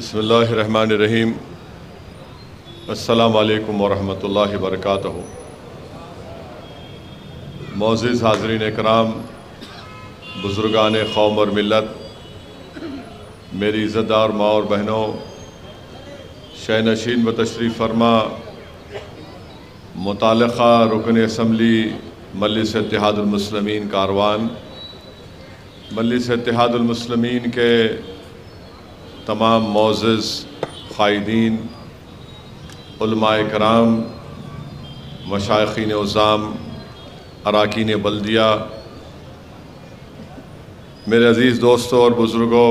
बिस्मिल्लाहिर्रहमानिर्रहीम। अस्सलामु अलैकुम वरहमतुल्लाहि वबरकातुहू। मोअज़्ज़िज़ हाज़रीन इकराम, बुज़ुर्गान क़ौम और मिल्लत, मेरी इज़्ज़तदार माँ और बहनों, शहनशीन व तशरीफ़ फरमा मुताल्लिक़ा रुकन असम्बली मजलिस इत्तेहादुल मुस्लिमीन कारवान, मजलिस इत्तेहादुल मुस्लिमीन के तमाम मोअज़्ज़िज़ क़ाइदीन, उलमाए कराम, मशाइख़ीन उज़्ज़ाम, अराकीन बल्दिया, मेरे अज़ीज़ दोस्तों और बुज़ुर्गों,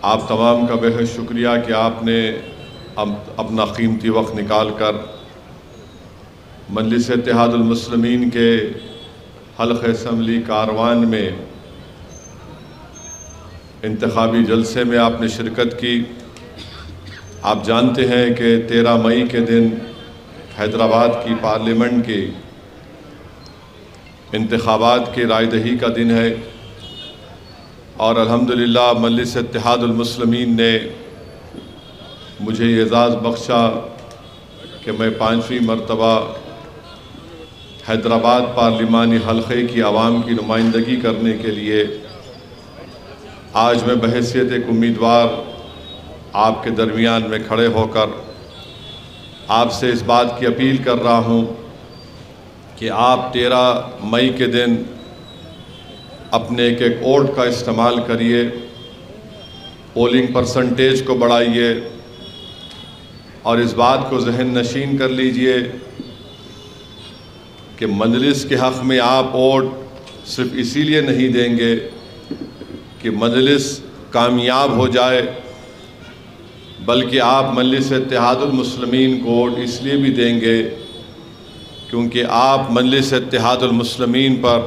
आप तमाम का बेहद शुक्रिया कि आपने अपना कीमती वक्त निकाल कर मजलिस इत्तेहादुल मुस्लिमीन के हल्क़े असम्बली कारवान में इंतखाबी जलसे में आपने शिरकत की। आप जानते हैं कि 13 मई के दिन हैदराबाद की पार्लियामेंट के इंतखाबात की रायदही का दिन है और अल्हम्दुलिल्लाह मजलिस इत्तेहादुल मुस्लिमीन ने मुझे एज़ाज़ बख्शा कि मैं 5वीं मरतबा हैदराबाद पार्लिमानी हल्क़े की आवाम की नुमाइंदगी करने के लिए आज मैं बहैसियत एक उम्मीदवार आपके दरमियान में खड़े होकर आपसे इस बात की अपील कर रहा हूँ कि आप 13 मई के दिन अपने एक एक वोट का इस्तेमाल करिए, पोलिंग परसेंटेज को बढ़ाइए और इस बात को जहन नशीन कर लीजिए कि मजलिस के हक़ में आप वोट सिर्फ इसीलिए नहीं देंगे कि मजलिस कामयाब हो जाए, बल्कि आप मजलिस इत्तेहादुल मुस्लिमीन को वोट इसलिए भी देंगे क्योंकि आप मजलिस इत्तेहादुल मुस्लिमीन पर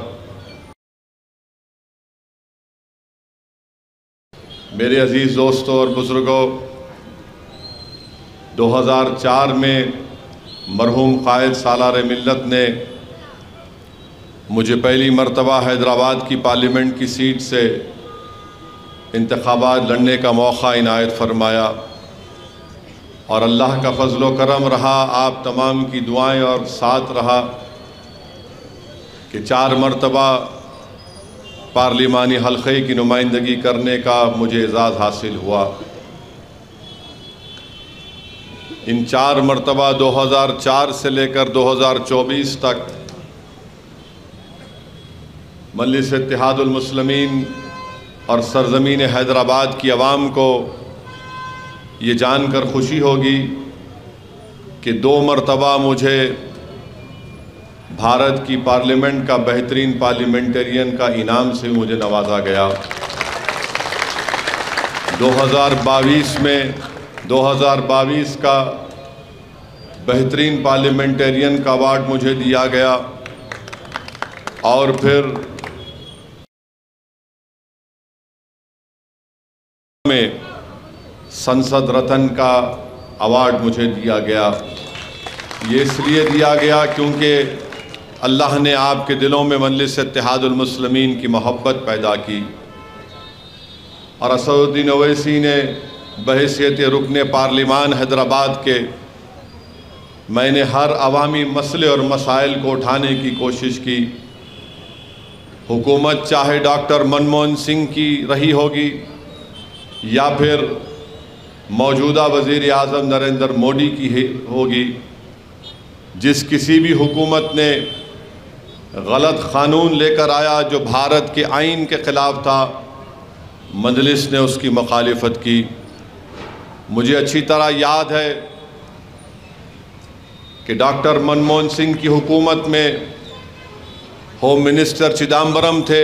मेरे अज़ीज़ दोस्तों और बुज़ुर्गों, 2004 में मरहूम क़ायद सालार मिल्लत ने मुझे पहली मरतबा हैदराबाद की पार्लियामेंट की सीट से इंतखाबात लड़ने का मौका इनायत फरमाया और अल्लाह का फ़ज़्ल व करम रहा, आप तमाम की दुआएं और साथ रहा कि 4 मरतबा पार्लिमानी हल्क़े की नुमाइंदगी करने का मुझे एज़ाज़ हासिल हुआ। इन 4 मरतबा 2004 से लेकर 2024 तक मजलिस इत्तेहादुल मुस्लिमीन और सरज़मीन हैदराबाद की आवाम को ये जानकर खुशी होगी कि 2 मरतबा मुझे भारत की पार्लियामेंट का बेहतरीन पार्लियामेंटेरियन का इनाम से मुझे नवाजा गया। 2022 में 2022 का बेहतरीन पार्लियामेंटेरियन का अवार्ड मुझे दिया गया और फिर में संसद रत्न का अवार्ड मुझे दिया गया। ये इसलिए दिया गया क्योंकि अल्लाह ने आपके दिलों में मजलिस इत्तेहादुल मुस्लिमीन की मोहब्बत पैदा की और असदुद्दीन ओवैसी ने बहैसियत रुकने पार्लिमान हैदराबाद के मैंने हर अवामी मसले और मसाइल को उठाने की कोशिश की। हुकूमत चाहे डॉक्टर मनमोहन सिंह की रही होगी या फिर मौजूदा वज़ीर आज़म नरेंद्र मोदी की होगी, जिस किसी भी हुकूमत ने गलत क़ानून लेकर आया जो भारत के आइन के ख़िलाफ़ था, मजलिस ने उसकी मुखालिफत की। मुझे अच्छी तरह याद है कि डॉक्टर मनमोहन सिंह की हुकूमत में होम मिनिस्टर चिदम्बरम थे।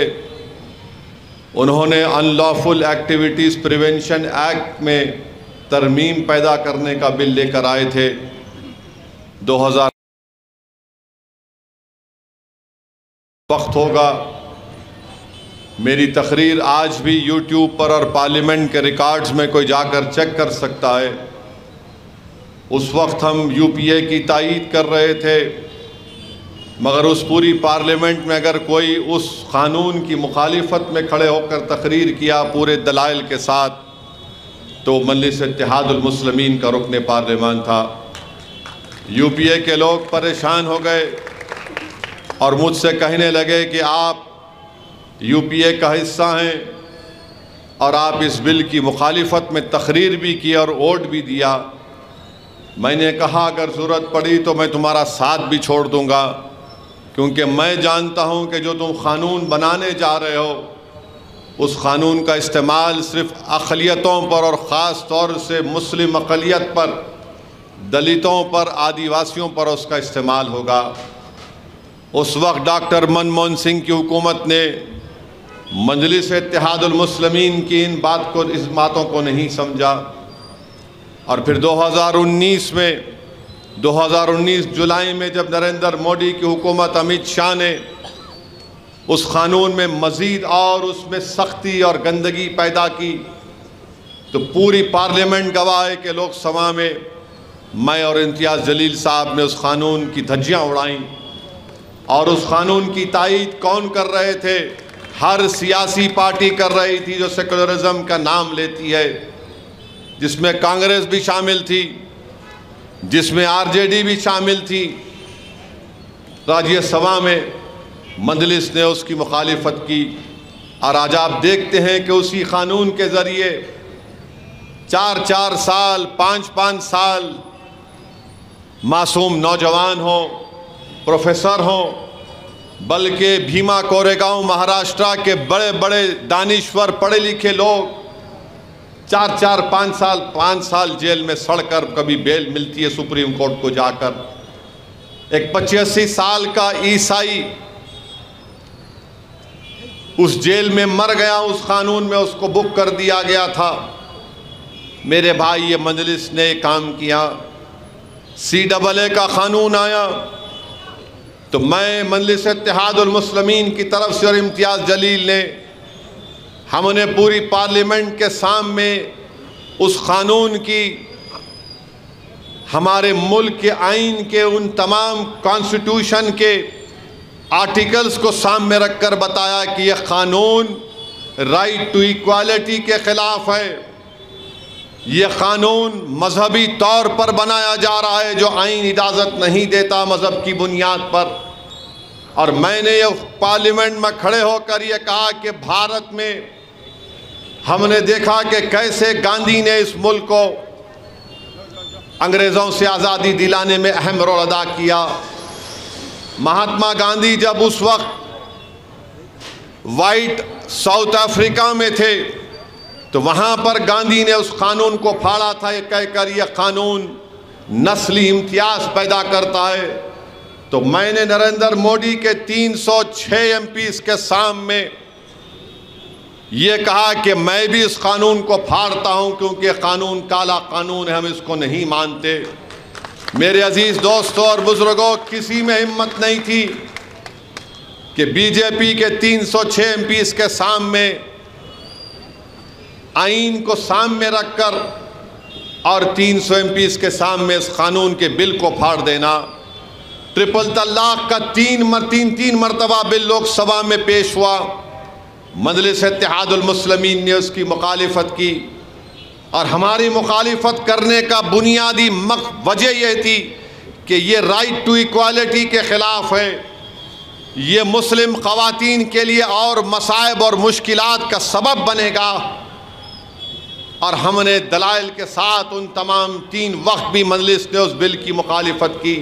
उन्होंने अनलॉफुल एक्टिविटीज़ प्रिवेंशन एक्ट में तरमीम पैदा करने का बिल लेकर आए थे। 2000 वक्त होगा, मेरी तकरीर आज भी यूट्यूब पर और पार्लियामेंट के रिकॉर्ड्स में कोई जाकर चेक कर सकता है। उस वक्त हम यूपीए की तायीद कर रहे थे, मगर उस पूरी पार्लियामेंट में अगर कोई उस क़ानून की मुखालिफत में खड़े होकर तकरीर किया पूरे दलाइल के साथ तो मजलिस इत्तेहादुल मुस्लिमीन का रुकन पार्लिमान था। यूपीए के लोग परेशान हो गए और मुझसे कहने लगे कि आप यूपीए का हिस्सा हैं और आप इस बिल की मुखालिफत में तकरीर भी की और वोट भी दिया। मैंने कहा अगर ज़रूरत पड़ी तो मैं तुम्हारा साथ भी छोड़ दूंगा, क्योंकि मैं जानता हूं कि जो तुम क़ानून बनाने जा रहे हो उस क़ानून का इस्तेमाल सिर्फ अक़लियतों पर और ख़ास तौर से मुस्लिम अक़लियत पर, दलितों पर, आदिवासियों पर उसका इस्तेमाल होगा। उस वक्त डॉक्टर मनमोहन सिंह की हुकूमत ने मजलिस इत्तेहादुल मुस्लिमीन की इस बातों को नहीं समझा और फिर 2019 जुलाई में जब नरेंद्र मोदी की हुकूमत, अमित शाह ने उस क़ानून में मज़ीद और उसमें सख्ती और गंदगी पैदा की तो पूरी पार्लियामेंट गवाह है कि लोकसभा में मैं और इम्तियाज़ जलील साहब ने उस क़ानून की धज्जियाँ उड़ाईं। और उस क़ानून की तायीद कौन कर रहे थे? हर सियासी पार्टी कर रही थी जो सेकुलरिज्म का नाम लेती है, जिसमें कांग्रेस भी शामिल थी, जिसमें आरजेडी भी शामिल थी। राज्यसभा में मजलिस ने उसकी मुखालिफत की और आज आप देखते हैं कि उसी क़ानून के ज़रिए 4-4 साल, 5-5 साल मासूम नौजवान हो, प्रोफेसर हो, बल्कि भीमा कोरेगांव महाराष्ट्र के बड़े बड़े दानिश्वर पढ़े लिखे लोग 4-4, 5 साल जेल में सड़कर कभी बेल मिलती है सुप्रीम कोर्ट को जाकर। एक 85 साल का ईसाई उस जेल में मर गया, उस कानून में उसको बुक कर दिया गया था। मेरे भाई, ये मजलिस ने काम किया। CAA का कानून आया तो मैं मजलिस इत्तेहादुल मुस्लिमीन की तरफ से और इम्तियाज़ जलील ने, हमने पूरी पार्लियामेंट के सामने उस कानून की, हमारे मुल्क के आइन के उन तमाम कॉन्स्टिट्यूशन के आर्टिकल्स को सामने रखकर बताया कि यह कानून राइट टू इक्वालिटी के ख़िलाफ़ है। यह कानून मजहबी तौर पर बनाया जा रहा है जो आइन इजाज़त नहीं देता मज़हब की बुनियाद पर। और मैंने ये पार्लियामेंट में खड़े होकर ये कहा कि भारत में हमने देखा कि कैसे गांधी ने इस मुल्क को अंग्रेज़ों से आज़ादी दिलाने में अहम रोल अदा किया। महात्मा गांधी जब उस वक्त वाइट साउथ अफ्रीका में थे तो वहाँ पर गांधी ने उस कानून को फाड़ा था ये कहकर यह कानून नस्ली इम्तियाज़ पैदा करता है। तो मैंने नरेंद्र मोदी के 306 MPs के सामने ये कहा कि मैं भी इस कानून को फाड़ता हूँ, क्योंकि कानून काला कानून है, हम इसको नहीं मानते। मेरे अजीज़ दोस्तों और बुजुर्गों, किसी में हिम्मत नहीं थी कि बीजेपी के 306 MPs के सामने आइन को सामने रखकर और 300 MPs के सामने इस कानून के बिल को फाड़ देना। ट्रिपल तलाक का तीन मरतबा बिल लोकसभा में पेश हुआ। मजलिस इत्तेहादुल मुस्लिमीन ने उसकी मुखालिफत की और हमारी मुखालिफत करने का बुनियादी वजह यह थी कि ये राइट टू इक्वालिटी के ख़िलाफ़ है। ये मुस्लिम ख़वातीन के लिए और मसाइब और मुश्किलात का सबब बनेगा। और हमने दलाइल के साथ उन तमाम 3 वक्त भी मजलिस ने उस बिल की मुखालिफत की।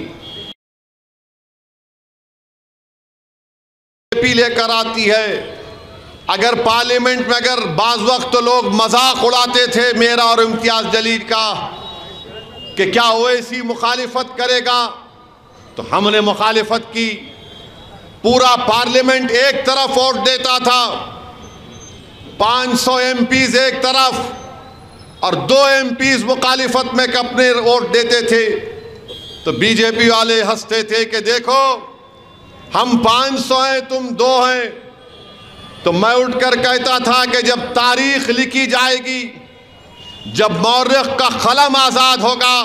लेकर आती है, अगर पार्लियामेंट में अगर बाज़ वक्त तो लोग मजाक उड़ाते थे मेरा और इम्तियाज़ जलील का कि क्या ओवैसी मुखालिफत करेगा, तो हमने मुखालिफत की। पूरा पार्लियामेंट एक तरफ वोट देता था, 500 MPs एक तरफ और 2 MPs मुखालिफत में अपने वोट देते थे। तो बीजेपी वाले हंसते थे कि देखो हम 500 हैं, तुम 2 हैं। तो मैं उठकर कहता था कि जब तारीख लिखी जाएगी, जब मौर्रख का कलम आज़ाद होगा,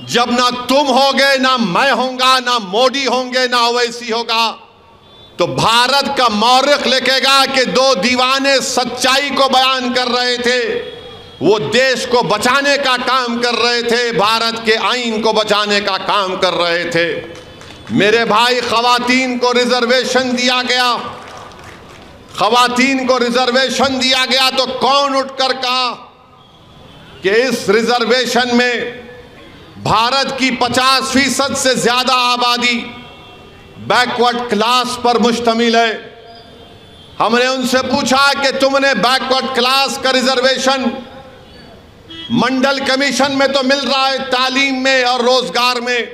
जब ना तुम होगे, ना मैं होगा, ना मोदी होंगे, ना ओवैसी होगा, तो भारत का मौर्रख लिखेगा कि 2 दीवाने सच्चाई को बयान कर रहे थे। वो देश को बचाने का काम कर रहे थे, भारत के आईन को बचाने का काम कर रहे थे। मेरे भाई, खवातीन को रिजर्वेशन दिया गया, खवातीन को रिजर्वेशन दिया गया तो कौन उठकर कहा कि इस रिजर्वेशन में भारत की 50% से ज्यादा आबादी बैकवर्ड क्लास पर मुश्तमिल है। हमने उनसे पूछा कि तुमने बैकवर्ड क्लास का रिजर्वेशन मंडल कमीशन में तो मिल रहा है, तालीम में और रोजगार में,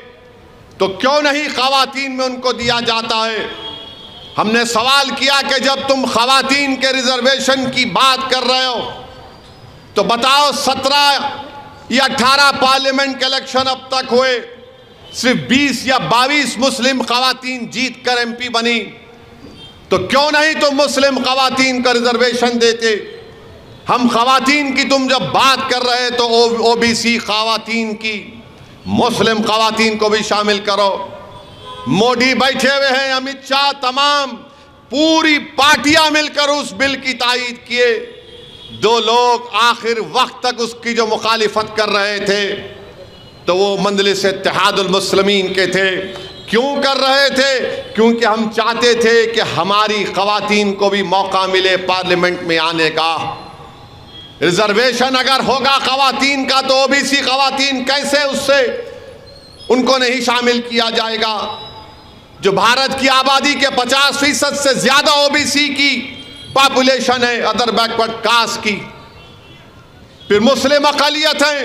तो क्यों नहीं खवातीन में उनको दिया जाता है? हमने सवाल किया कि जब तुम खवातीन के रिजर्वेशन की बात कर रहे हो तो बताओ, 17 या 18 पार्लियामेंट के इलेक्शन अब तक हुए, सिर्फ 20 या 22 मुस्लिम खवातीन जीत कर MP बनी, तो क्यों नहीं तुम मुस्लिम खवातीन का रिजर्वेशन देते? हम खवातीन की तुम जब बात कर रहे तो OBC खवातीन की, मुस्लिम खवातीन को भी शामिल करो। मोदी बैठे हुए हैं, अमित शाह, तमाम पूरी पार्टियां मिलकर उस बिल की तायीद किए। 2 लोग आखिर वक्त तक उसकी जो मुखालिफत कर रहे थे तो वो मजलिस इत्तेहादुल मुस्लिमीन के थे। क्यों कर रहे थे? क्योंकि हम चाहते थे कि हमारी खवातीन को भी मौका मिले पार्लियामेंट में आने का। रिजर्वेशन अगर होगा खवातीन का तो OBC खवातीन कैसे उससे उनको नहीं शामिल किया जाएगा? जो भारत की आबादी के 50% से ज्यादा OBC की पॉपुलेशन है, अदर बैकवर्ड कास्ट की। फिर मुस्लिम अक़लियत है,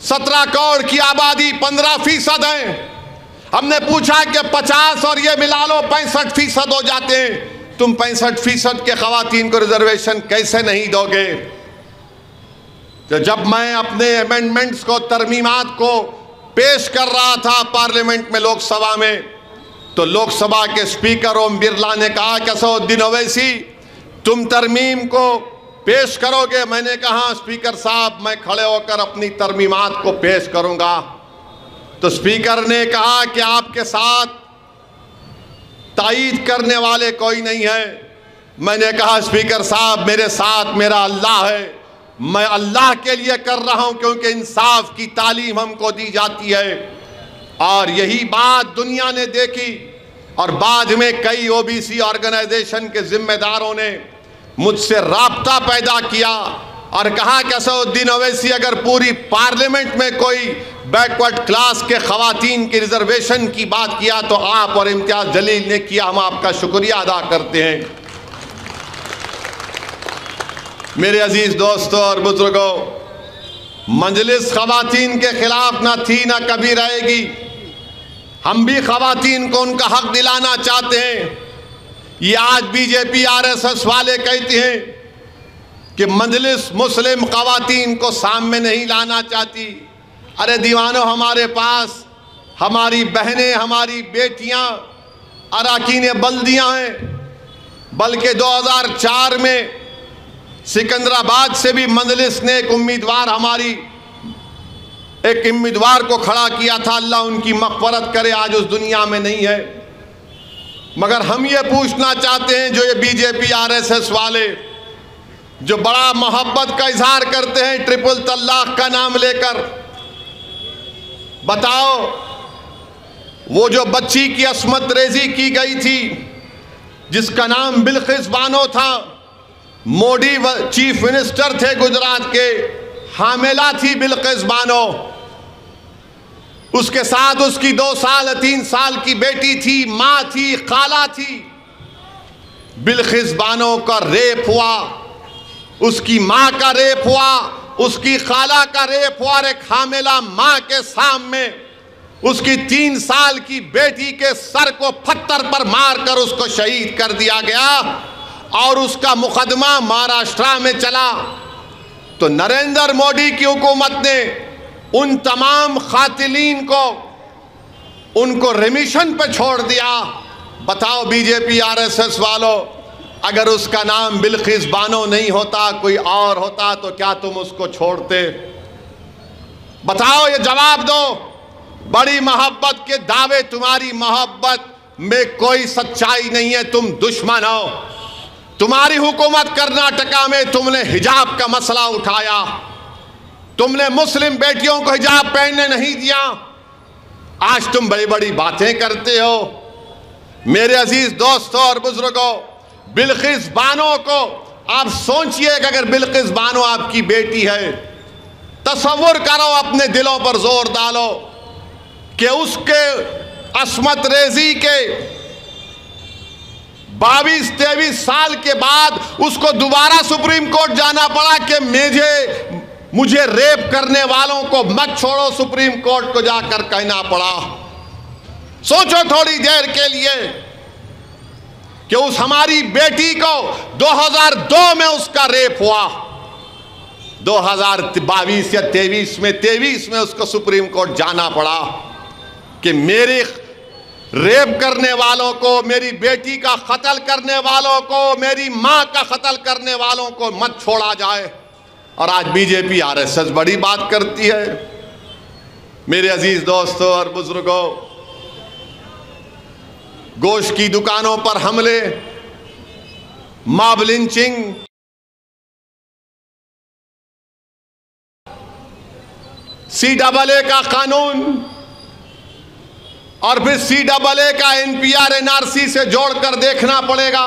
17 करोड़ की आबादी, 15% है। हमने पूछा कि 50 और ये मिला लो 65% हो जाते हैं, तुम 65% के खवातीन को रिजर्वेशन कैसे नहीं दोगे? तो जब मैं अपने अमेंडमेंट्स को, तरमीमात को पेश कर रहा था पार्लियामेंट में, लोकसभा में, तो लोकसभा के स्पीकर ओम बिरला ने कहा कि असदुद्दीन ओवैसी तुम तरमीम को पेश करोगे? मैंने कहा स्पीकर साहब मैं खड़े होकर अपनी तरमीमात को पेश करूंगा। तो स्पीकर ने कहा कि आपके साथ तायीद करने वाले कोई नहीं है। मैंने कहा स्पीकर साहब मेरे साथ मेरा अल्लाह है, मैं अल्लाह के लिए कर रहा हूं क्योंकि इंसाफ की तालीम हमको दी जाती है। और यही बात दुनिया ने देखी और बाद में कई OBC ऑर्गेनाइजेशन के जिम्मेदारों ने मुझसे राब्ता पैदा किया और कहा कि असदुद्दीन ओवैसी अगर पूरी पार्लियामेंट में कोई बैकवर्ड क्लास के खवातीन की रिजर्वेशन की बात किया तो आप और इम्तियाज जलील ने किया, हम आपका शुक्रिया अदा करते हैं। मेरे अजीज दोस्तों और बुजुर्गों, मजलिस खवातीन के खिलाफ ना थी ना कभी रहेगी। हम भी खवातीन को उनका हक दिलाना चाहते हैं। ये आज BJP RSS वाले कहते हैं कि मजलिस मुस्लिम खवातीन को सामने नहीं लाना चाहती। अरे दीवानों, हमारे पास हमारी बहनें, हमारी बेटियां अराकीन बल्दियां हैं। बल्कि 2004 में सिकंदराबाद से भी मजलिस ने एक उम्मीदवार को खड़ा किया था। अल्लाह उनकी मग़फ़रत करे, आज उस दुनिया में नहीं है। मगर हम ये पूछना चाहते हैं, जो ये BJP RSS वाले जो बड़ा मोहब्बत का इजहार करते हैं ट्रिपल तलाक का नाम लेकर, बताओ वो जो बच्ची की अस्मत रेजी की गई थी जिसका नाम बिल्किस बानो था, मोदी चीफ मिनिस्टर थे गुजरात के, हामिला थी बिल्किस बानो, उसके साथ उसकी 2 साल 3 साल की बेटी थी, माँ थी, खाला थी। बिल्किस बानो का रेप हुआ, उसकी माँ का रेप हुआ, उसकी खाला का रेप हुआ। एक हामिला माँ के सामने उसकी 3 साल की बेटी के सर को पत्थर पर मारकर उसको शहीद कर दिया गया और उसका मुकदमा महाराष्ट्र में चला। तो नरेंद्र मोदी की हुकूमत ने उन तमाम खातिलीन को उनको रिमिशन पे छोड़ दिया। बताओ BJP RSS वालों, अगर उसका नाम बिल्किस बानो नहीं होता, कोई और होता, तो क्या तुम उसको छोड़ते? बताओ, ये जवाब दो। बड़ी मोहब्बत के दावे, तुम्हारी मोहब्बत में कोई सच्चाई नहीं है, तुम दुश्मन हो। तुम्हारी हुकूमत कर्नाटका में तुमने हिजाब का मसला उठाया, तुमने मुस्लिम बेटियों को हिजाब पहनने नहीं दिया। आज तुम बड़ी बड़ी बातें करते हो। मेरे अजीज दोस्तों और बुजुर्गों, बिल्किस बानो को आप सोचिए कि अगर बिल्किस बानो आपकी बेटी है, तसव्वुर करो, अपने दिलों पर जोर डालो कि उसके अस्मत रेजी के 22-23 साल के बाद उसको दोबारा सुप्रीम कोर्ट जाना पड़ा कि मुझे रेप करने वालों को मत छोड़ो, सुप्रीम कोर्ट को जाकर कहना पड़ा। सोचो थोड़ी देर के लिए कि उस हमारी बेटी को 2002 में उसका रेप हुआ, 2022 या 23 में उसको सुप्रीम कोर्ट जाना पड़ा कि मेरे रेप करने वालों को, मेरी बेटी का कत्ल करने वालों को, मेरी मां का कत्ल करने वालों को मत छोड़ा जाए। और आज बीजेपी आरएसएस बड़ी बात करती है। मेरे अजीज दोस्तों और बुजुर्गों, गोश्त की दुकानों पर हमले, मॉब लिंचिंग, CAA का कानून और फिर CAA का NPR NRC से जोड़कर देखना पड़ेगा।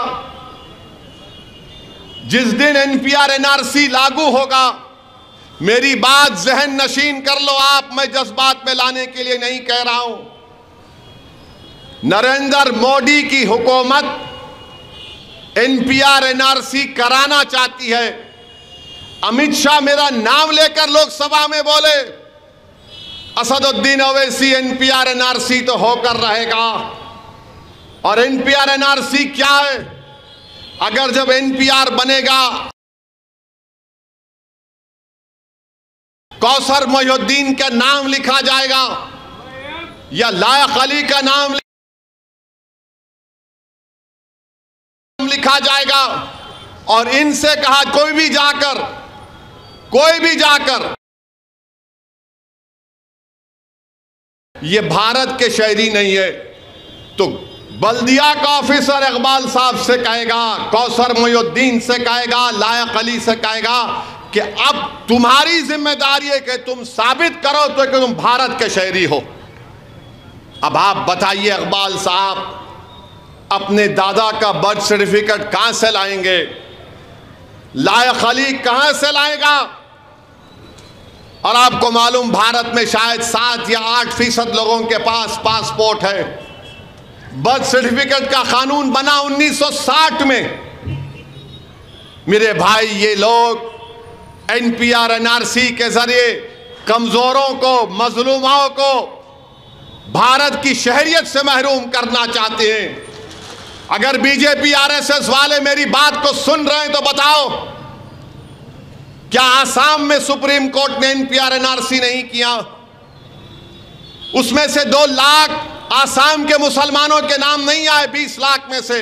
जिस दिन NPR NRC लागू होगा, मेरी बात जहन नशीन कर लो आप, मैं जज्बात में लाने के लिए नहीं कह रहा हूं। नरेंद्र मोदी की हुकूमत NPR NRC कराना चाहती है। अमित शाह मेरा नाम लेकर लोकसभा में बोले, असदुद्दीन ओवैसी NPR NRC तो होकर रहेगा। और NPR NRC क्या है? अगर जब NPR बनेगा, कौसर मोहिउद्दीन का नाम लिखा जाएगा या लायक अली का नाम लिखा जाएगा, और इनसे कहा कोई भी जाकर ये भारत के शहरी नहीं है, तो बल्दिया का ऑफिसर इकबाल साहब से कहेगा, कौसर मोहिउद्दीन से कहेगा, लायक अली से कहेगा कि अब तुम्हारी जिम्मेदारी है कि तुम साबित करो तो कि तुम भारत के शहरी हो। अब आप बताइए इकबाल साहब, अपने दादा का बर्थ सर्टिफिकेट कहां से लाएंगे? लायक अली कहां से लाएगा? और आपको मालूम, भारत में शायद 7 या 8% लोगों के पास पासपोर्ट है। बर्थ सर्टिफिकेट का कानून बना 1960 में। मेरे भाई, ये लोग NPR NRC के जरिए कमजोरों को, मजलूमों को भारत की शहरियत से महरूम करना चाहते हैं। अगर बीजेपी RSS वाले मेरी बात को सुन रहे हैं तो बताओ, क्या आसाम में सुप्रीम कोर्ट ने NPR NRC नहीं किया? उसमें से 2 लाख आसाम के मुसलमानों के नाम नहीं आए 20 लाख में से।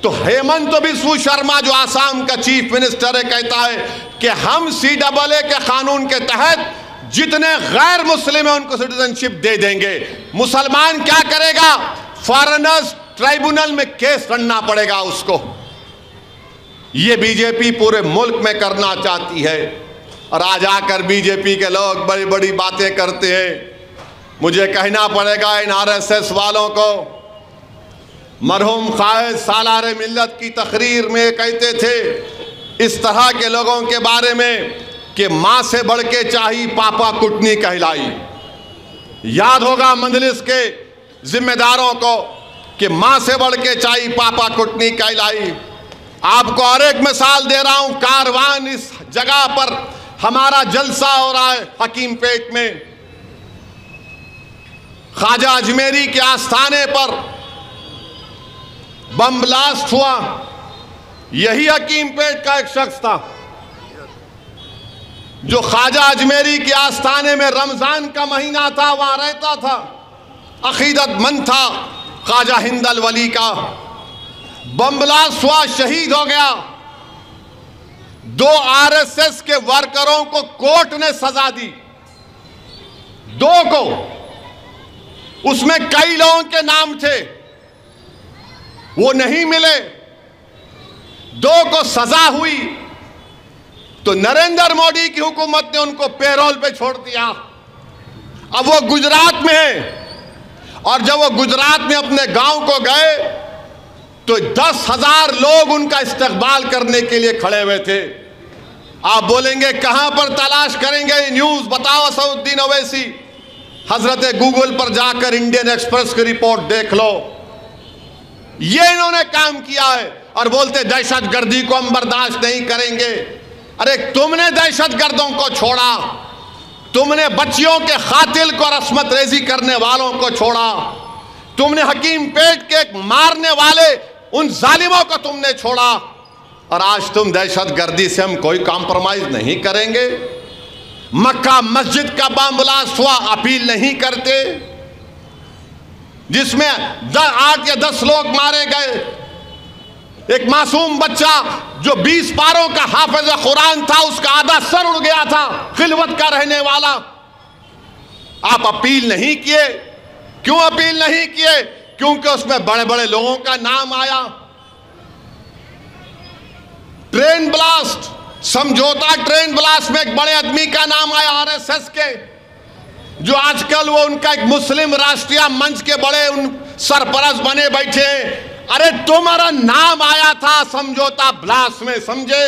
तो हेमंत बिस्व शर्मा जो आसाम का चीफ मिनिस्टर है, कहता है कि हम CAA के कानून के तहत जितने गैर मुस्लिम हैं उनको सिटीजनशिप दे देंगे। मुसलमान क्या करेगा? फॉरेनर्स ट्राइब्यूनल में केस लड़ना पड़ेगा उसको। ये बीजेपी पूरे मुल्क में करना चाहती है। और आज आकर बीजेपी के लोग बड़ी बड़ी बातें करते हैं। मुझे कहना पड़ेगा इन RSS वालों को, मरहूम कायद सालारे मिल्लत की तकरीर में कहते थे इस तरह के लोगों के बारे में कि माँ से बढ़ के चाही पापा कुटनी कहलाई। याद होगा मंजलिस के जिम्मेदारों को कि माँ से बढ़ के चाही पापा कुटनी कहलाई। आपको और एक मिसाल दे रहा हूं। कारवान इस जगह पर हमारा जलसा हो रहा है हकीम पेट में। ख्वाजा अजमेरी के आस्थाने पर बम ब्लास्ट हुआ। यही हकीम पेट का एक शख्स था जो ख्वाजा अजमेरी के आस्थाने में रमजान का महीना था, वहां रहता था, अकीदतमंद था ख्वाजा हिंदल वली का। बम ब्लास्ट हुआ, शहीद हो गया। 2 RSS के वर्करों को कोर्ट ने सजा दी, 2 को। उसमें कई लोगों के नाम थे, वो नहीं मिले। 2 को सजा हुई तो नरेंद्र मोदी की हुकूमत ने उनको पेरोल पे छोड़ दिया। अब वो गुजरात में है और जब वो गुजरात में अपने गांव को गए तो 10,000 लोग उनका इस्तकबाल करने के लिए खड़े हुए थे। आप बोलेंगे कहां पर तलाश करेंगे न्यूज, बताओ असदुद्दीन ओवैसी। हजरत गूगल पर जाकर इंडियन एक्सप्रेस की रिपोर्ट देख लो। ये इन्होंने काम किया है और बोलते दहशतगर्दी को हम बर्दाश्त नहीं करेंगे। अरे तुमने दहशतगर्दों को छोड़ा, तुमने बच्चियों के कातिल को रस्मत रेजी करने वालों को छोड़ा, तुमने हकीम पेट के मारने वाले उन जालिमों को तुमने छोड़ा, और आज तुम दहशतगर्दी से हम कोई कॉम्प्रोमाइज नहीं करेंगे। मक्का मस्जिद का बम ब्लास्ट हुआ, अपील नहीं करते, जिसमें 8 या 10 लोग मारे गए। एक मासूम बच्चा जो 20 पारों का हाफिज कुरान था, उसका आधा सर उड़ गया था, खिलवत का रहने वाला। आप अपील नहीं किए। क्यों अपील नहीं किए? क्योंकि उसमें बड़े बड़े लोगों का नाम आया। ट्रेन ब्लास्ट, समझौता ट्रेन ब्लास्ट में एक बड़े आदमी का नाम आया आरएसएस के, जो आजकल वो उनका एक मुस्लिम राष्ट्रीय मंच के बड़े उन सरपरस्त बने बैठे हैं। अरे तुम्हारा नाम आया था समझौता ब्लास्ट में, समझे?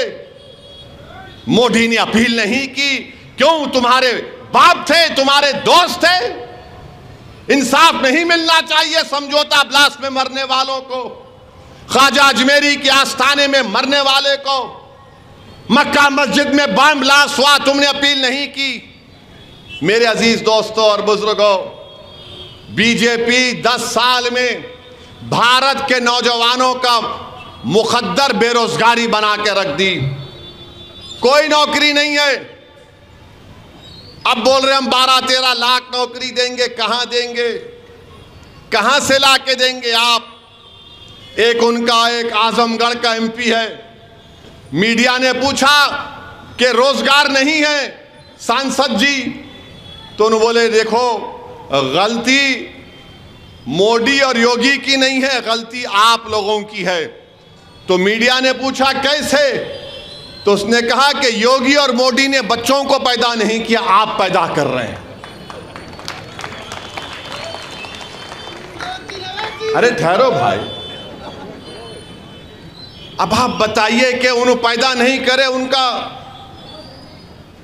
मोदी ने अपील नहीं की। क्यों? तुम्हारे बाप थे, तुम्हारे दोस्त थे। इंसाफ नहीं मिलना चाहिए समझौता ब्लास्ट में मरने वालों को, ख्वाजा अजमेरी के आस्थाने में मरने वाले को, मक्का मस्जिद में बम ब्लास्ट हुआ, तुमने अपील नहीं की। मेरे अजीज दोस्तों और बुजुर्गों, बीजेपी 10 साल में भारत के नौजवानों का मुकद्दर बेरोजगारी बना के रख दी। कोई नौकरी नहीं है। अब बोल रहे हम 12-13 लाख नौकरी देंगे। कहां देंगे? कहां से ला के देंगे आप? एक उनका एक आजमगढ़ का एमपी है, मीडिया ने पूछा कि रोजगार नहीं है सांसद जी, तो उन्होंने बोले देखो गलती मोदी और योगी की नहीं है, गलती आप लोगों की है। तो मीडिया ने पूछा कैसे? तो उसने कहा कि योगी और मोदी ने बच्चों को पैदा नहीं किया, आप पैदा कर रहे हैं। अरे ठहरो भाई, अब आप बताइए कि उन्होंने पैदा नहीं करे,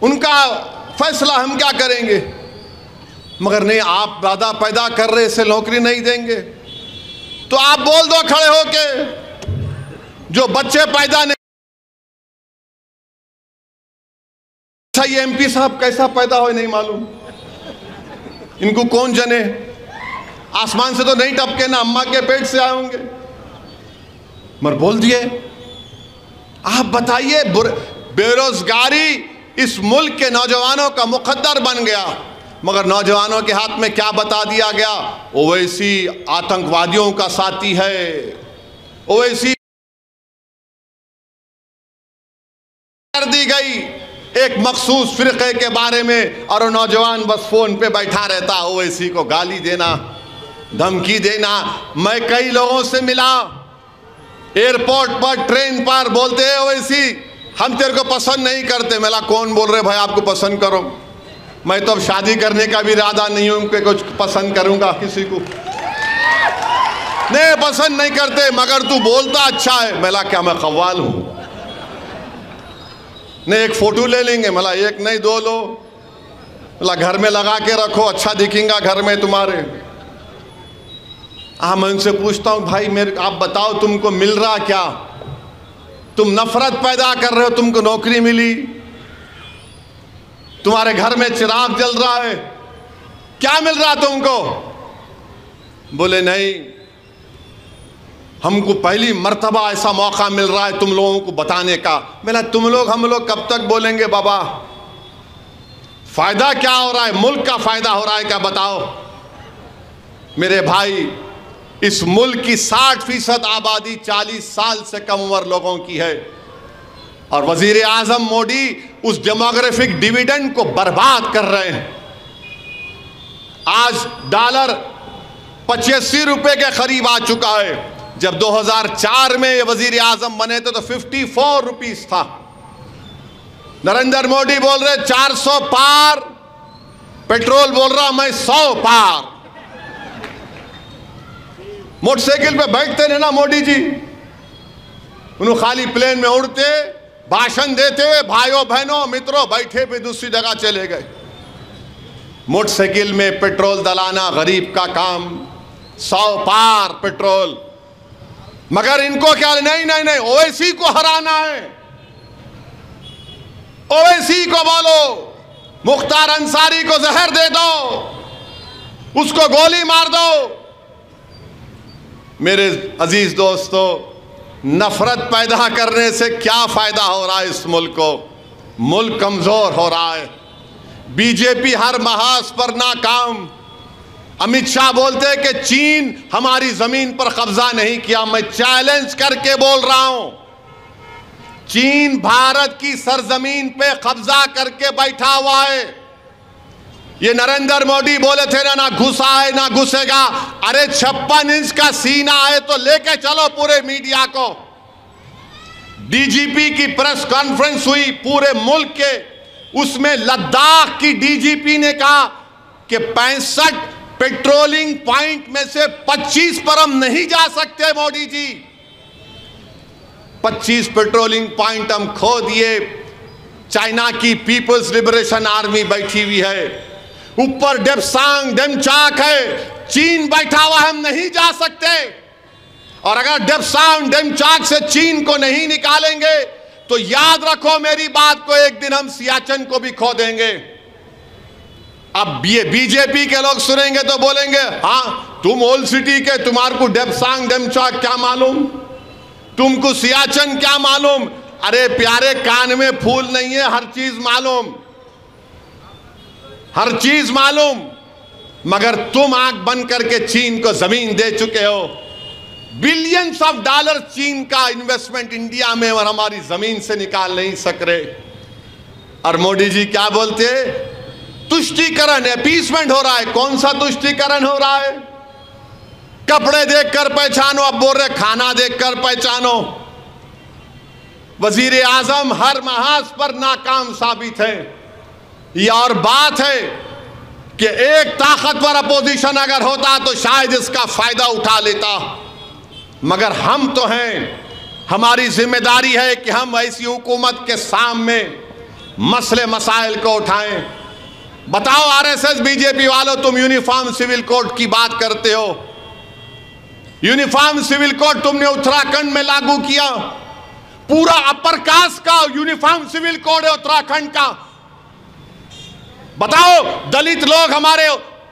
उनका फैसला, हम क्या करेंगे? मगर नहीं, आप दादा पैदा कर रहे, इसे नौकरी नहीं देंगे। तो आप बोल दो खड़े होके, जो बच्चे पैदा नहीं। अच्छा, ये एमपी साहब कैसा पैदा हो नहीं मालूम, इनको कौन जने? आसमान से तो नहीं टपके ना, अम्मा के पेट से आए होंगे। मगर बोल दिए। आप बताइए, बेरोजगारी इस मुल्क के नौजवानों का मुकद्दर बन गया, मगर नौजवानों के हाथ में क्या बता दिया गया? ओवैसी आतंकवादियों का साथी है, ओवैसी कर दी गई एक मखसूस फिरके के बारे में, और नौजवान बस फोन पे बैठा रहता, ओवैसी को गाली देना, धमकी देना। मैं कई लोगों से मिला एयरपोर्ट पर, ट्रेन पर, बोलते हैं ओवैसी हम तेरे को पसंद नहीं करते। मेरा कौन बोल रहे भाई आपको पसंद करो? मैं तो अब शादी करने का भी इरादा नहीं हूं कि कुछ पसंद करूंगा किसी को। नहीं, पसंद नहीं करते, मगर तू बोलता अच्छा है। मेला क्या मैं कव्वाल हूं? नहीं, एक फोटो ले लेंगे। मला एक नहीं 2 लो, मला घर में लगा के रखो, अच्छा दिखेगा घर में तुम्हारे। मैं उनसे पूछता हूं भाई मेरे, आप बताओ तुमको मिल रहा क्या? तुम नफरत पैदा कर रहे हो, तुमको नौकरी मिली, तुम्हारे घर में चिराग जल रहा है, क्या मिल रहा तुमको? बोले नहीं, हमको पहली मर्तबा ऐसा मौका मिल रहा है तुम लोगों को बताने का। मैंने तुम लोग हम लोग कब तक बोलेंगे बाबा? फायदा क्या हो रहा है? मुल्क का फायदा हो रहा है क्या? बताओ मेरे भाई। इस मुल्क की 60% आबादी 40 साल से कम उम्र लोगों की है, और वजीर आजम मोदी उस डेमोग्राफिक डिविडेंड को बर्बाद कर रहे हैं। आज डॉलर 85 रुपए के करीब आ चुका है। जब 2004 में ये वजीर आजम बने थे तो 54 रुपीस था। नरेंद्र मोदी बोल रहे 400 पार, पेट्रोल बोल रहा मैं 100 पार। मोटरसाइकिल पे बैठते नहीं ना मोदी जी, उन्होंने खाली प्लेन में उड़ते भाषण देते हुए भाइयों बहनों मित्रों बैठे पे दूसरी जगह चले गए। मोटरसाइकिल में पेट्रोल दलाना गरीब का काम, 100 पार पेट्रोल। मगर इनको क्या, नहीं नहीं नहीं, ओवैसी को हराना है, ओवैसी को बोलो, मुख्तार अंसारी को जहर दे दो, उसको गोली मार दो। मेरे अजीज दोस्तों, नफरत पैदा करने से क्या फायदा हो रहा है इस मुल्क को? मुल्क कमजोर हो रहा है। बीजेपी हर महाज पर नाकाम। अमित शाह बोलते हैं कि चीन हमारी जमीन पर कब्जा नहीं किया। मैं चैलेंज करके बोल रहा हूं, चीन भारत की सरजमीन पे कब्जा करके बैठा हुआ है। ये नरेंद्र मोदी बोले थे ना घुसा है ना घुसेगा। अरे 56 इंच का सीना है तो लेके चलो पूरे मीडिया को। डीजीपी की प्रेस कॉन्फ्रेंस हुई पूरे मुल्क के, उसमें लद्दाख की डीजीपी ने कहा कि 65 पेट्रोलिंग पॉइंट में से 25 पर हम नहीं जा सकते मोदी जी। 25 पेट्रोलिंग पॉइंट हम खो दिए। चाइना की पीपल्स लिबरेशन आर्मी बैठी हुई है, ऊपर डेप्सांग डेमचाक है, चीन बैठा हुआ, हम नहीं जा सकते। और अगर डेप्सांग डेमचाक से चीन को नहीं निकालेंगे तो याद रखो मेरी बात को, एक दिन हम सियाचिन को भी खो देंगे। अब ये बीजेपी के लोग सुनेंगे तो बोलेंगे हाँ तुम ओल्ड सिटी के, तुम्हारे को डेप्सांग डेमचाक क्या मालूम, तुमको सियाचिन क्या मालूम। अरे प्यारे, कान में फूल नहीं है, हर चीज मालूम, हर चीज मालूम। मगर तुम आंख बंद करके चीन को जमीन दे चुके हो। बिलियंस ऑफ डॉलर चीन का इन्वेस्टमेंट इंडिया में, और हमारी जमीन से निकाल नहीं सक रहे। और मोदी जी क्या बोलते, तुष्टीकरण, अपीसमेंट हो रहा है। कौन सा तुष्टीकरण हो रहा है? कपड़े देखकर पहचानो, अब बोल रहे खाना देखकर पहचानो। वजीर आजम हर महाज पर नाकाम साबित है। यह और बात है कि एक ताकतवर अपोजिशन अगर होता तो शायद इसका फायदा उठा लेता, मगर हम तो हैं। हमारी जिम्मेदारी है कि हम ऐसी हुकूमत के सामने मसले मसाइल को उठाएं। बताओ आरएसएस बीजेपी वालों, तुम यूनिफॉर्म सिविल कोड की बात करते हो। यूनिफॉर्म सिविल कोड तुमने उत्तराखंड में लागू किया, पूरा अपर कास्ट का यूनिफॉर्म सिविल कोड है उत्तराखंड का। बताओ दलित लोग, हमारे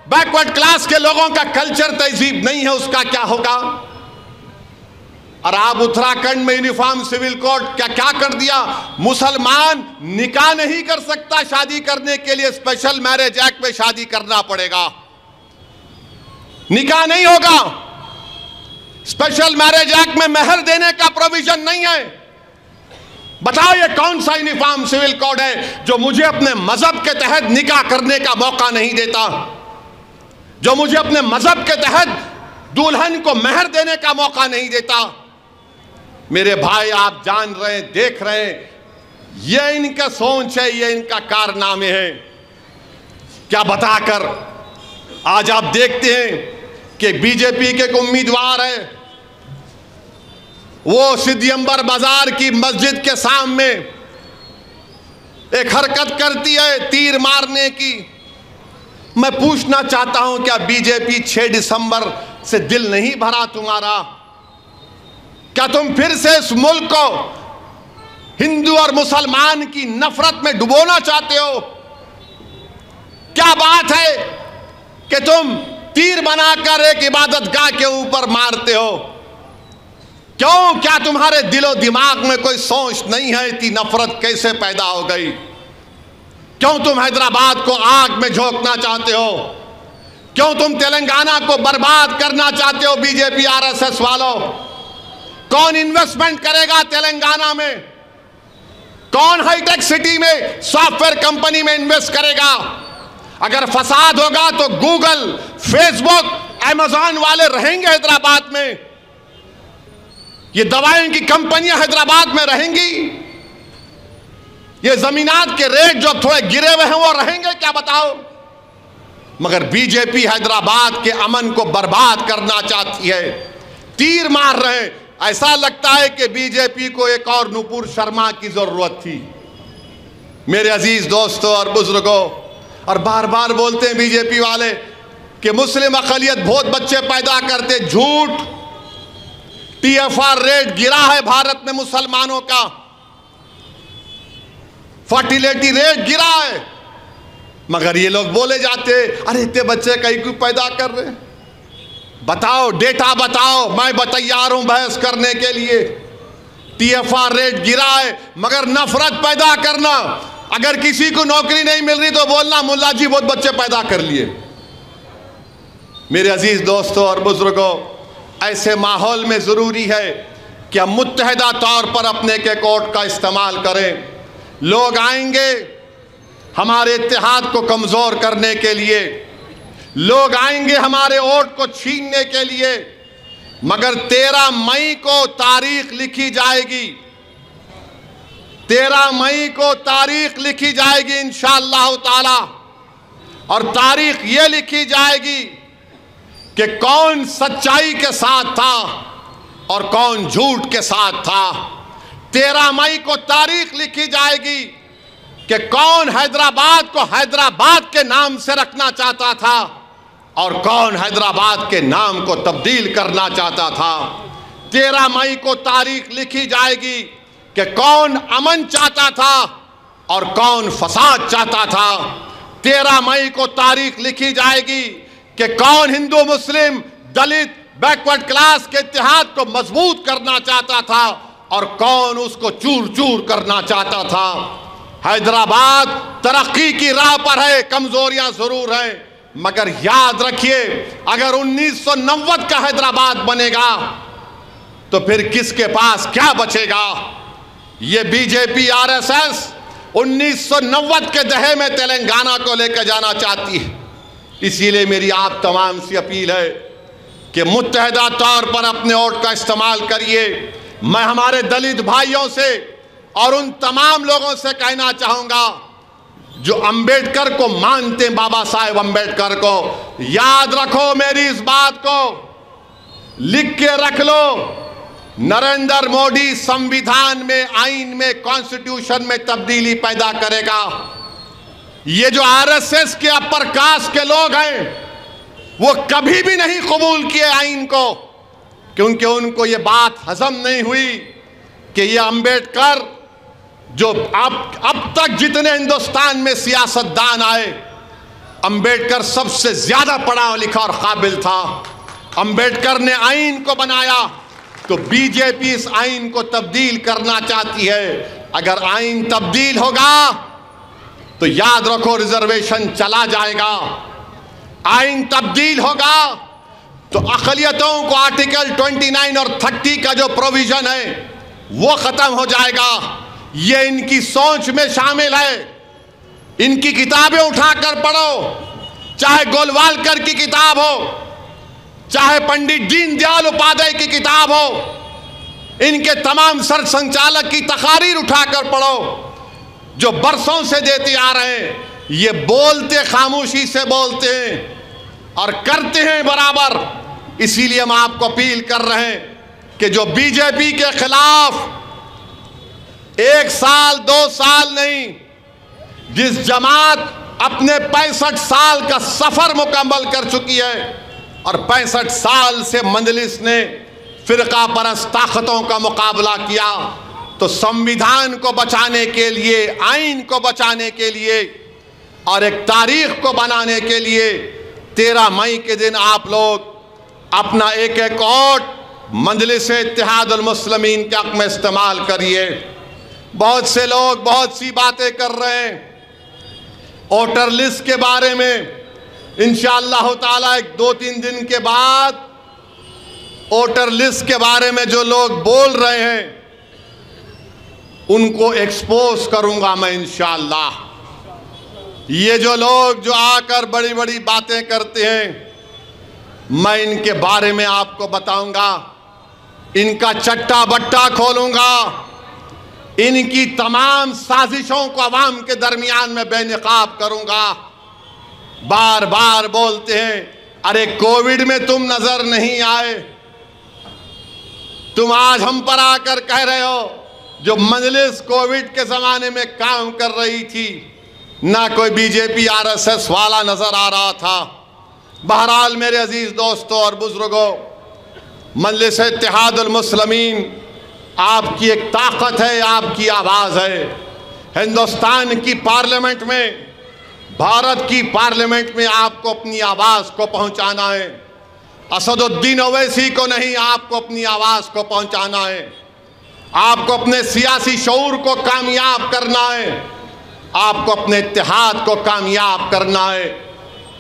बैकवर्ड क्लास के लोगों का कल्चर तहजीब नहीं है, उसका क्या होगा? और आप उत्तराखंड में यूनिफॉर्म सिविल कोड क्या क्या कर दिया? मुसलमान निकाह नहीं कर सकता, शादी करने के लिए स्पेशल मैरिज एक्ट में शादी करना पड़ेगा, निकाह नहीं होगा। स्पेशल मैरिज एक्ट में मेहर देने का प्रोविजन नहीं है। बताओ ये कौन सा यूनिफॉर्म सिविल कोड है जो मुझे अपने मजहब के तहत निकाह करने का मौका नहीं देता, जो मुझे अपने मजहब के तहत दुल्हन को मेहर देने का मौका नहीं देता? मेरे भाई, आप जान रहे हैं, देख रहे हैं, ये इनका सोच है, ये इनका कारनामे है। क्या बताकर आज आप देखते हैं कि बीजेपी के एक उम्मीदवार है, वो सिद्धियंबर बाजार की मस्जिद के सामने एक हरकत करती है तीर मारने की। मैं पूछना चाहता हूं, क्या बीजेपी 6 दिसंबर से दिल नहीं भरा तुम्हारा? क्या तुम फिर से इस मुल्क को हिंदू और मुसलमान की नफरत में डुबोना चाहते हो? क्या बात है कि तुम तीर बनाकर एक इबादतगाह के ऊपर मारते हो? क्यों? क्या तुम्हारे दिलो दिमाग में कोई सोच नहीं है कि नफरत कैसे पैदा हो गई? क्यों तुम हैदराबाद को आग में झोंकना चाहते हो? क्यों तुम तेलंगाना को बर्बाद करना चाहते हो? बीजेपी आरएसएस वालों, कौन इन्वेस्टमेंट करेगा तेलंगाना में? कौन हाईटेक सिटी में सॉफ्टवेयर कंपनी में इन्वेस्ट करेगा? अगर फसाद होगा तो गूगल, फेसबुक, अमेज़न वाले रहेंगे हैदराबाद में। ये दवाइयों की कंपनियां हैदराबाद में रहेंगी? ये जमीनात के रेट जो थोड़े गिरे हुए हैं वो रहेंगे क्या, बताओ? मगर बीजेपी हैदराबाद के अमन को बर्बाद करना चाहती है, तीर मार रहे हैं। ऐसा लगता है कि बीजेपी को एक और नुपुर शर्मा की जरूरत थी। मेरे अजीज दोस्तों और बुजुर्गों, और बार बार बोलते हैं बीजेपी वाले कि मुस्लिम अक़लियत बहुत बच्चे पैदा करते, झूठ। टीएफआर रेट गिरा है भारत में मुसलमानों का, फर्टिलिटी रेट गिरा है, मगर ये लोग बोले जाते अरे इतने बच्चे कहीं क्यों पैदा कर रहे हैं? बताओ, डेटा बताओ, मैं तैयार हूं बहस करने के लिए। टीएफआर रेट गिरा है, मगर नफरत पैदा करना, अगर किसी को नौकरी नहीं मिल रही तो बोलना मुल्ला जी बहुत बच्चे पैदा कर लिए। मेरे अजीज दोस्तों और बुजुर्गों, ऐसे माहौल में जरूरी है कि हम मुत्तहिदा तौर पर अपने के कोर्ट का इस्तेमाल करें। लोग आएंगे हमारे इत्तेहाद को कमजोर करने के लिए, लोग आएंगे हमारे वोट को छीनने के लिए, मगर 13 मई को तारीख लिखी जाएगी, 13 मई को तारीख लिखी जाएगी इंशाअल्लाह ताला। और तारीख ये लिखी जाएगी कि कौन सच्चाई के साथ था और कौन झूठ के साथ था। 13 मई को तारीख लिखी जाएगी कि कौन हैदराबाद को हैदराबाद के नाम से रखना चाहता था और कौन हैदराबाद के नाम को तब्दील करना चाहता था। 13 मई को तारीख लिखी जाएगी कि कौन अमन चाहता था और कौन फसाद चाहता था। 13 मई को तारीख लिखी जाएगी कि कौन हिंदू मुस्लिम दलित बैकवर्ड क्लास के इत्तेहाद को मजबूत करना चाहता था और कौन उसको चूर चूर करना चाहता था। हैदराबाद तरक्की की राह पर है, कमजोरियां जरूर हैं, मगर याद रखिए अगर 1990 का हैदराबाद बनेगा तो फिर किसके पास क्या बचेगा। ये बीजेपी आरएसएस 1990 के दहे में तेलंगाना को लेकर जाना चाहती है। इसीलिए मेरी आप तमाम से अपील है कि मुत्तहिदा तौर पर अपने वोट का इस्तेमाल करिए। मैं हमारे दलित भाइयों से और उन तमाम लोगों से कहना चाहूंगा जो अंबेडकर को मानते हैं, बाबा साहेब अंबेडकर को, याद रखो मेरी इस बात को, लिख के रख लो। नरेंद्र मोदी संविधान में, आइन में, कॉन्स्टिट्यूशन में तब्दीली पैदा करेगा। ये जो आरएसएस के अपर कास्ट के लोग हैं वो कभी भी नहीं कबूल किए आइन को, क्योंकि उनको ये बात हजम नहीं हुई कि ये अंबेडकर जो अब तक जितने हिंदुस्तान में सियासतदान आए, अंबेडकर सबसे ज्यादा पढ़ा लिखा और काबिल था। अंबेडकर ने आइन को बनाया तो बीजेपी इस आइन को तब्दील करना चाहती है। अगर आइन तब्दील होगा तो याद रखो रिजर्वेशन चला जाएगा। आइन तब्दील होगा तो अक़लियतों को आर्टिकल 29 और 30 का जो प्रोविजन है वो खत्म हो जाएगा। ये इनकी सोच में शामिल है। इनकी किताबें उठाकर पढ़ो, चाहे गोलवालकर की किताब हो, चाहे पंडित दीनदयाल उपाध्याय की किताब हो, इनके तमाम सर संचालक की तकारीर उठाकर पढ़ो जो बरसों से देते आ रहे हैं। ये बोलते खामोशी से बोलते हैं और करते हैं बराबर। इसीलिए हम आपको अपील कर रहे हैं कि जो बीजेपी के खिलाफ 1 साल 2 साल नहीं, जिस जमात अपने 65 साल का सफर मुकम्मल कर चुकी है और 65 साल से मजलिस ने फिरका परस्त ताकतों का मुकाबला किया, तो संविधान को बचाने के लिए, आइन को बचाने के लिए और एक तारीख को बनाने के लिए 13 मई के दिन आप लोग अपना एक एक वोट मजलिस इत्तेहादुल मुस्लिमीन के हक में इस्तेमाल करिए। बहुत से लोग बहुत सी बातें कर रहे हैं वोटर लिस्ट के बारे में। इंशाअल्लाह ताला 2-3 दिन के बाद वोटर लिस्ट के बारे में जो लोग बोल रहे हैं उनको एक्सपोज करूंगा मैं इंशाअल्लाह। ये जो लोग जो आकर बड़ी बड़ी बातें करते हैं मैं इनके बारे में आपको बताऊंगा। इनका चट्टा बट्टा खोलूंगा, इनकी तमाम साजिशों को अवाम के दरमियान में बेनकाब करूंगा। बार बार बोलते हैं अरे कोविड में तुम नजर नहीं आए, तुम आज हम पर आकर कह रहे हो जो मजलिस कोविड के जमाने में काम कर रही थी ना कोई बीजेपी आरएसएस वाला नजर आ रहा था। बहरहाल मेरे अजीज दोस्तों और बुजुर्गों, मजलिस इत्तेहादुल मुस्लिमीन आपकी एक ताकत है, आपकी आवाज़ है। हिंदुस्तान की पार्लियामेंट में, भारत की पार्लियामेंट में आपको अपनी आवाज़ को पहुंचाना है। असदुद्दीन ओवैसी को नहीं, आपको अपनी आवाज़ को पहुंचाना है। आपको अपने सियासी शऊर को कामयाब करना है, आपको अपने इत्तेहाद को कामयाब करना है।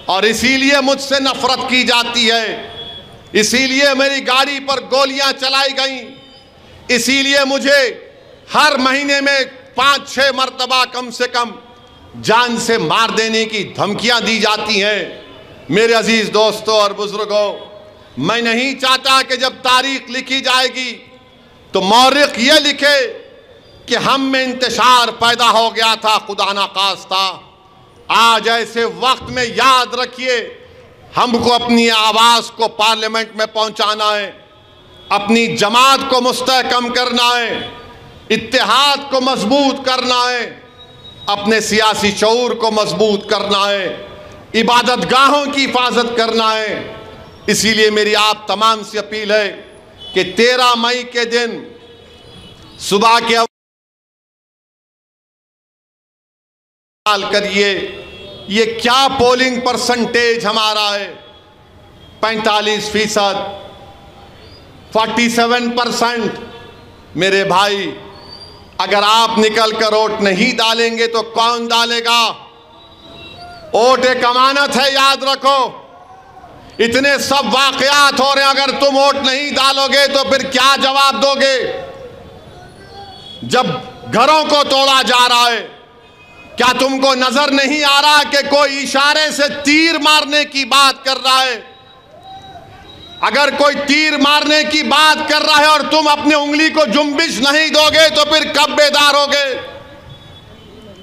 और इसीलिए मुझसे नफरत की जाती है, इसीलिए मेरी गाड़ी पर गोलियां चलाई गई, इसीलिए मुझे हर महीने में 5-6 मरतबा कम से कम जान से मार देने की धमकियां दी जाती हैं। मेरे अजीज दोस्तों और बुजुर्गों, मैं नहीं चाहता कि जब तारीख लिखी जाएगी तो मौरिख ये लिखे कि हम में इंतशार पैदा हो गया था, खुदा ना खास्ता। आज ऐसे वक्त में याद रखिए, हमको अपनी आवाज़ को पार्लियामेंट में पहुंचाना है, अपनी जमात को मुस्तहकम करना है, इत्तेहाद को मजबूत करना है, अपने सियासी शऊर को मजबूत करना है, इबादत गाहों की हिफाजत करना है। इसीलिए मेरी आप तमाम से अपील है कि 13 मई के दिन सुबह के करिए ये क्या पोलिंग परसेंटेज हमारा है, 45%, 47%। मेरे भाई, अगर आप निकल कर वोट नहीं डालेंगे तो कौन डालेगा? वोट एक अमानत है, याद रखो। इतने सब वाकयात हो रहे हैं, अगर तुम वोट नहीं डालोगे तो फिर क्या जवाब दोगे? जब घरों को तोड़ा जा रहा है, क्या तुमको नजर नहीं आ रहा कि कोई इशारे से तीर मारने की बात कर रहा है? अगर कोई तीर मारने की बात कर रहा है और तुम अपनी उंगली को जुम्बिश नहीं दोगे तो फिर कब बेदार होगे?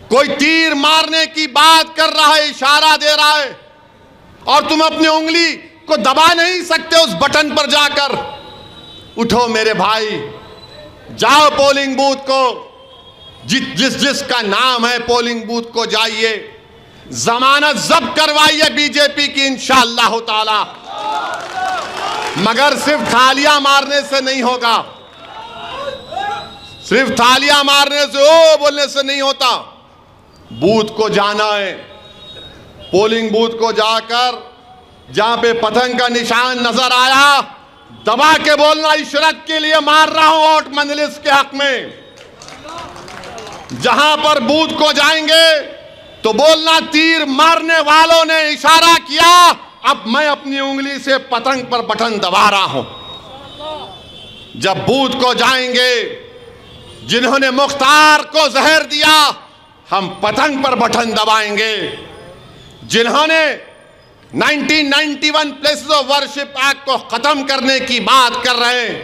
कोई तीर मारने की बात कर रहा है, इशारा दे रहा है, और तुम अपनी उंगली को दबा नहीं सकते उस बटन पर जाकर। उठो मेरे भाई, जाओ पोलिंग बूथ को, जिसका नाम है पोलिंग बूथ को जाइए, जमानत जब्त करवाइए बीजेपी की इंशाअल्लाह ताला। मगर सिर्फ थालियां मारने से नहीं होगा, सिर्फ थालियां मारने से, ओ बोलने से नहीं होता। बूथ को जाना है, पोलिंग बूथ को जाकर जहां पे पतंग का निशान नजर आया, दबा के बोलना इशरत के लिए मार रहा हूं वोट मजलिस के हक में। जहां पर बूथ को जाएंगे तो बोलना तीर मारने वालों ने इशारा किया, अब मैं अपनी उंगली से पतंग पर बटन दबा रहा हूं। जब बूथ को जाएंगे, जिन्होंने मुख्तार को जहर दिया, हम पतंग पर बटन दबाएंगे। जिन्होंने 1991 प्लेसेस ऑफ वर्शिप एक्ट को खत्म करने की बात कर रहे हैं,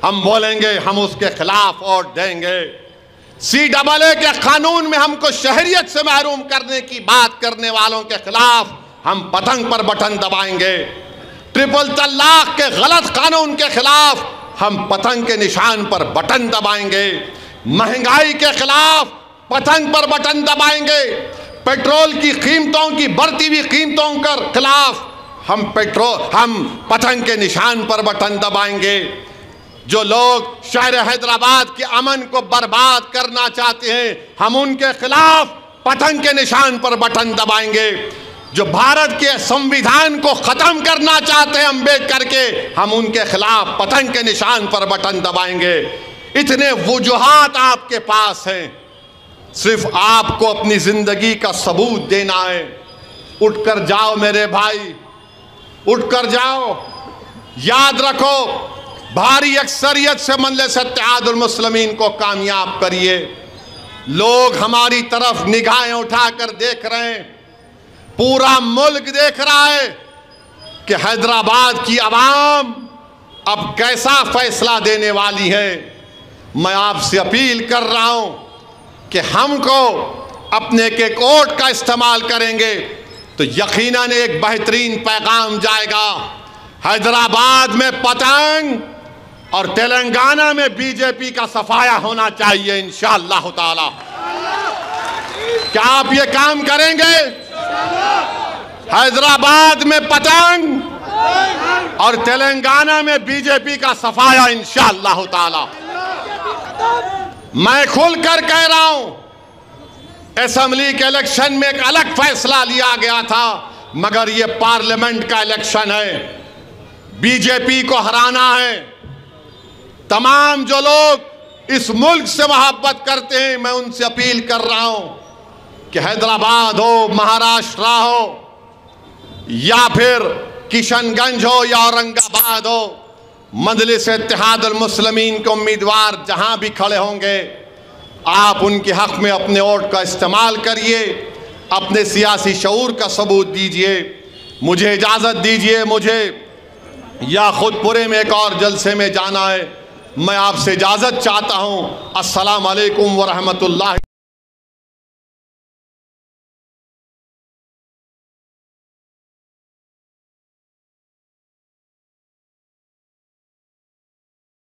हम बोलेंगे हम उसके खिलाफ वोट देंगे। CAA के कानून में हमको शहरियत से महरूम करने की बात करने वालों के खिलाफ हम पतंग पर बटन दबाएंगे। ट्रिपल तलाक के गलत कानून के खिलाफ हम पतंग के निशान पर बटन दबाएंगे। महंगाई के खिलाफ पतंग पर बटन दबाएंगे। पेट्रोल की कीमतों की बढ़ती हुई कीमतों के खिलाफ हम पतंग के निशान पर बटन दबाएंगे। जो लोग शहर हैदराबाद के अमन को बर्बाद करना चाहते हैं, हम उनके खिलाफ पतंग के निशान पर बटन दबाएंगे। जो भारत के संविधान को खत्म करना चाहते हैं अम्बेडकर के, हम उनके खिलाफ पतंग के निशान पर बटन दबाएंगे। इतने वजूहात आपके पास हैं, सिर्फ आपको अपनी जिंदगी का सबूत देना है। उठकर जाओ मेरे भाई, उठकर जाओ। याद रखो, भारी अक्सरियत से मजलिस इत्तेहादुल मुस्लिमीन को कामयाब करिए। लोग हमारी तरफ निगाहें उठाकर देख रहे हैं, पूरा मुल्क देख रहा है कि हैदराबाद की आवाम अब कैसा फैसला देने वाली है। मैं आपसे अपील कर रहा हूं कि हमको अपने एक वोट का इस्तेमाल करेंगे तो यकीनन एक बेहतरीन पैगाम जाएगा। हैदराबाद में पतंग और तेलंगाना में बीजेपी का सफाया होना चाहिए इंशाअल्लाह ताला। क्या आप ये काम करेंगे? हैदराबाद में पतंग और तेलंगाना में बीजेपी का सफाया इंशाअल्लाह ताला। मैं खुलकर कह रहा हूं, असेंबली के इलेक्शन में एक अलग फैसला लिया गया था, मगर ये पार्लियामेंट का इलेक्शन है, बीजेपी को हराना है। तमाम जो लोग इस मुल्क से मोहब्बत करते हैं, मैं उनसे अपील कर रहा हूं कि हैदराबाद हो, महाराष्ट्र हो, या फिर किशनगंज हो या औरंगाबाद हो, मजलिस इत्तेहादुल मुस्लिमीन के उम्मीदवार जहां भी खड़े होंगे, आप उनके हक में अपने वोट का इस्तेमाल करिए, अपने सियासी शऊर का सबूत दीजिए। मुझे इजाज़त दीजिए, मुझे या खुदपुरे में एक और जलसे में जाना है। मैं आपसे इजाज़त चाहता हूँ। अस्सलाम वालेकुम व रहमतुल्लाह।